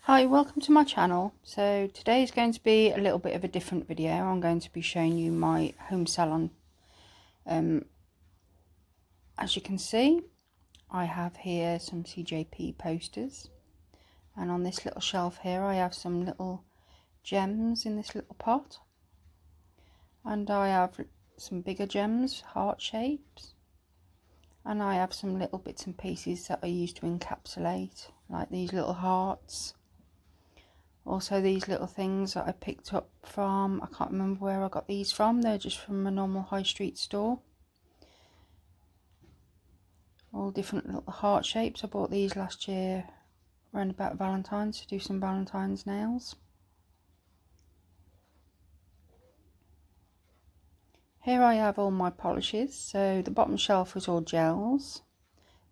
Hi, welcome to my channel. So today is going to be a little bit of a different video. I'm going to be showing you my home salon. As you can see, I have here some CJP posters, and on this little shelf here I have some little gems in this little pot, and I have some bigger gems, heart shapes, and I have some little bits and pieces that I use to encapsulate, like these little hearts. Also these little things that I picked up from, I can't remember where I got these from, they're just from a normal high street store. All different little heart shapes. I bought these last year around about Valentine's to do some Valentine's nails. Here I have all my polishes. So the bottom shelf is all gels,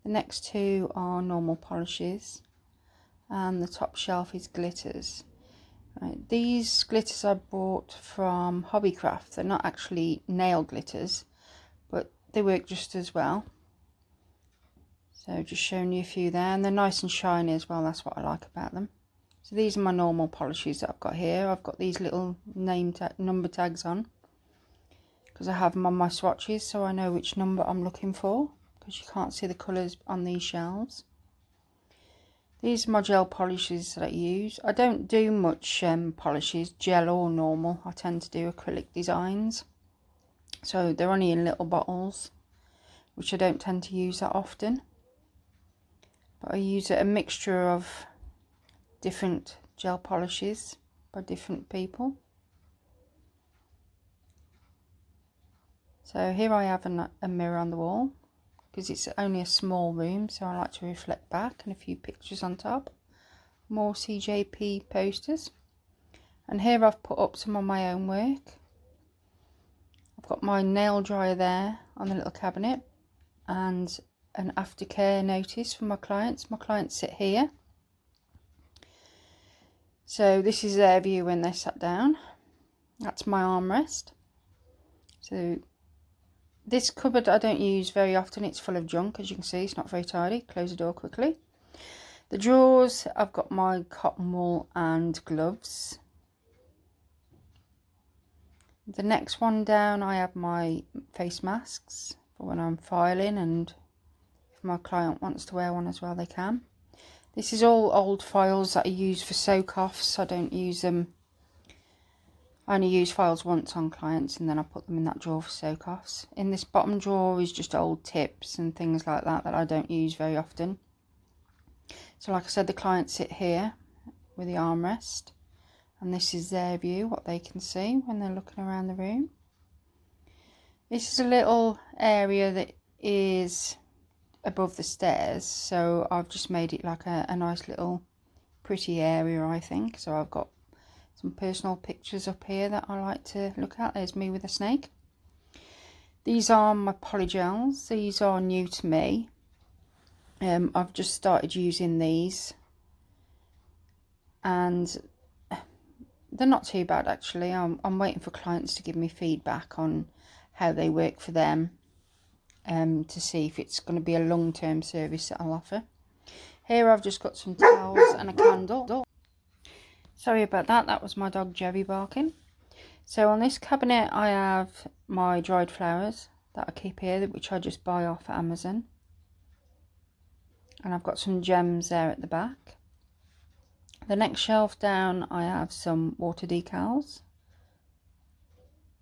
the next two are normal polishes, and the top shelf is glitters. Right, these glitters I bought from Hobbycraft. They're not actually nail glitters, but they work just as well. So just showing you a few there, and they're nice and shiny as well. That's what I like about them. So these are my normal polishes that I've got here. I've got these little number tags on because I have them on my swatches, so I know which number I'm looking for, because you can't see the colours on these shelves. These are my gel polishes that I use. I don't do much polishes, gel or normal. I tend to do acrylic designs. So they're only in little bottles, which I don't tend to use that often. But I use a mixture of different gel polishes by different people. So here I have a mirror on the wall, because it's only a small room, so I like to reflect back, and a few pictures on top. More CJP posters, and here I've put up some of my own work. I've got my nail dryer there on the little cabinet, and an aftercare notice for my clients. My clients sit here, so this is their view when they're sat down. That's my armrest. So this cupboard I don't use very often, it's full of junk, as you can see. It's not very tidy. Close the door quickly. The drawers, I've got my cotton wool and gloves. The next one down, I have my face masks for when I'm filing, and if my client wants to wear one as well, they can. This is all old files that I use for soak-offs. I don't use them. I only use files once on clients, and then I put them in that drawer for soak-offs. In this bottom drawer is just old tips and things like that I don't use very often. So like I said, the clients sit here with the armrest, and this is their view, what they can see when they're looking around the room. This is a little area that is above the stairs, so I've just made it like a nice little pretty area, I think. So I've got some personal pictures up here that I like to look at. There's me with a snake. These are my polygels. These are new to me. I've just started using these, and they're not too bad actually. I'm waiting for clients to give me feedback on how they work for them, to see if it's going to be a long-term service that I'll offer. Here I've just got some towels and a candle. Sorry about that, that was my dog Jerry barking. So on this cabinet I have my dried flowers that I keep here, which I just buy off Amazon. And I've got some gems there at the back. The next shelf down I have some water decals,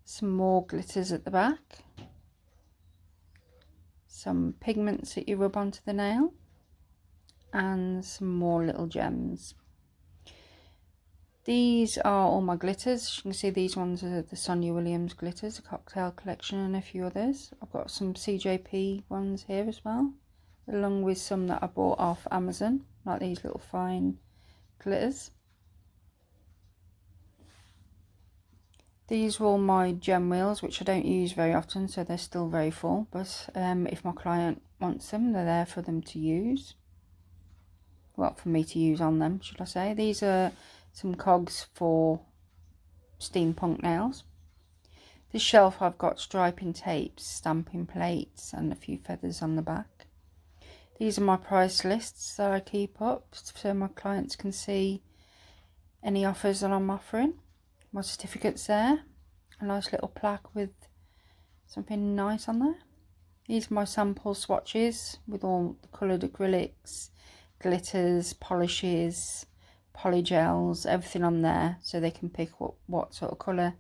some more glitters at the back, some pigments that you rub onto the nail, and some more little gems. These are all my glitters. As you can see, these ones are the Sonia Williams glitters, a cocktail collection, and a few others. I've got some CJP ones here as well, along with some that I bought off Amazon, like these little fine glitters. These are all my gem wheels, which I don't use very often, so they're still very full, but if my client wants them, they're there for them to use. Well, for me to use on them, should I say. These are some cogs for steampunk nails. This shelf I've got striping tapes, stamping plates, and a few feathers on the back. These are my price lists that I keep up so my clients can see any offers that I'm offering. My certificates there, a nice little plaque with something nice on there. These are my sample swatches with all the coloured acrylics, glitters, polishes, polygels, everything on there, so they can pick what sort of colour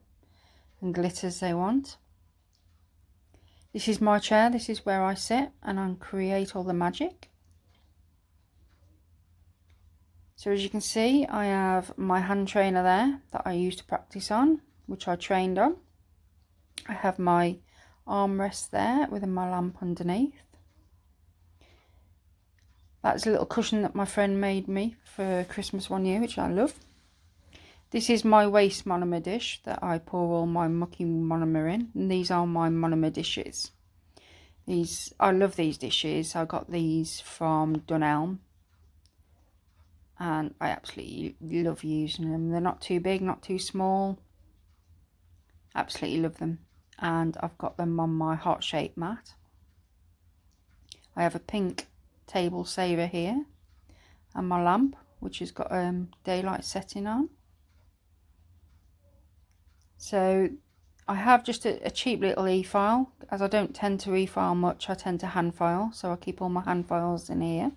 and glitters they want. This is my chair, this is where I sit and I create all the magic. So as you can see, I have my hand trainer there that I used to practice on, which I trained on. I have my armrest there with my lamp underneath. That's a little cushion that my friend made me for Christmas one year, which I love. This is my waste monomer dish that I pour all my mucky monomer in, and these are my monomer dishes. I love these dishes. I got these from Dunelm, and I absolutely love using them. They're not too big, not too small. Absolutely love them. And I've got them on my heart shape mat. I have a pink table saver here, and my lamp, which has got daylight setting on. So I have just a cheap little e-file, as I don't tend to e-file much. I tend to hand file, so I keep all my hand files in here.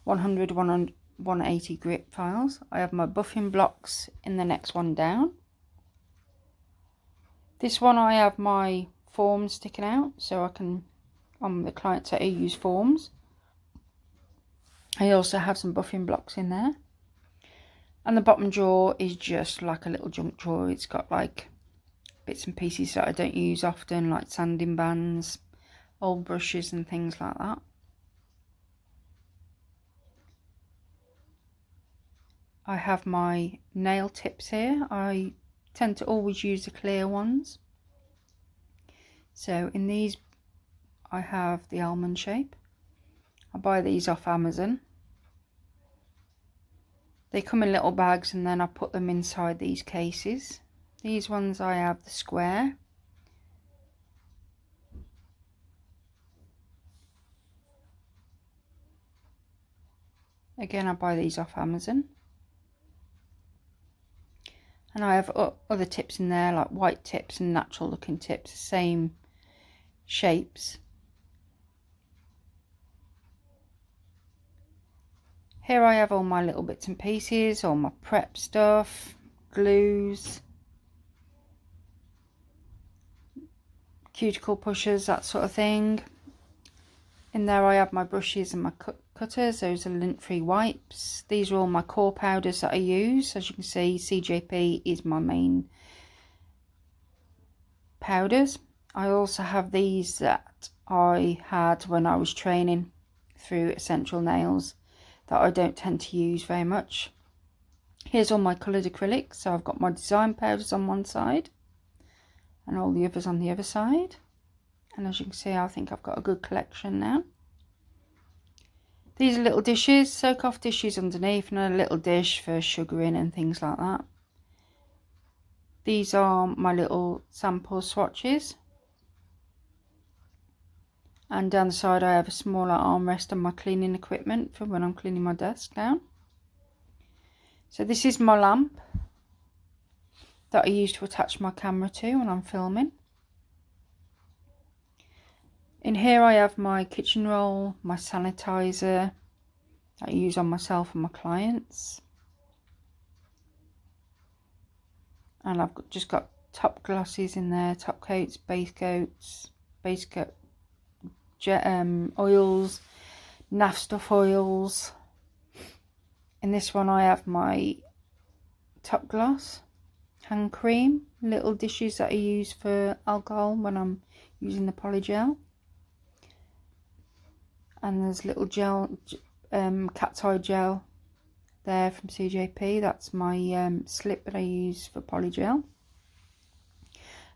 100, 180 grit files. I have my buffing blocks in the next one down. This one I have my forms sticking out, so I can, on the clients that I use forms. I also have some buffing blocks in there. And the bottom drawer is just like a little junk drawer. It's got like bits and pieces that I don't use often, like sanding bands, old brushes and things like that. I have my nail tips here. I tend to always use the clear ones. So in these I have the almond shape. I buy these off Amazon. They come in little bags and then I put them inside these cases. These ones I have the square. Again, I buy these off Amazon. And I have other tips in there, like white tips and natural looking tips, same shapes. Here I have all my little bits and pieces, all my prep stuff, glues, cuticle pushers, that sort of thing. In there I have my brushes and my cutters. Those are lint-free wipes. These are all my core powders that I use. As you can see, CJP is my main powders. I also have these that I had when I was training through Essential Nails that I don't tend to use very much. Here's all my coloured acrylics. So I've got my design powders on one side and all the others on the other side. And as you can see, I think I've got a good collection now. These are little dishes, soak off dishes underneath, and a little dish for sugaring and things like that. These are my little sample swatches. And down the side I have a smaller armrest and my cleaning equipment for when I'm cleaning my desk down. So this is my lamp that I use to attach my camera to when I'm filming. In here I have my kitchen roll, my sanitizer that I use on myself and my clients. And I've just got top glosses in there, top coats, base coats, oils, naff stuff oils. In this one I have my top gloss, hand cream, little dishes that I use for alcohol when I'm using the polygel. And there's little gel, cat's eye gel there from CJP. That's my slip that I use for polygel.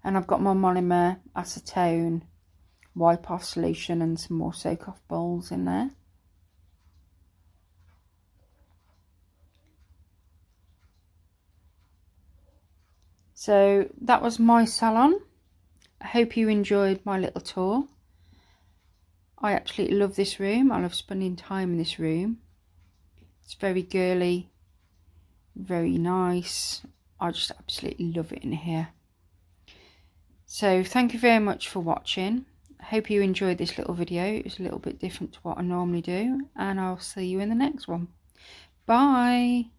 And I've got my monomer, acetone, wipe off solution and some more soak off bowls in there. So that was my salon. I hope you enjoyed my little tour. I absolutely love this room. I love spending time in this room. It's very girly, Very nice. I just absolutely love it in here. So thank you very much for watching. I hope you enjoyed this little video. It was a little bit different to what I normally do, and I'll see you in the next one. Bye.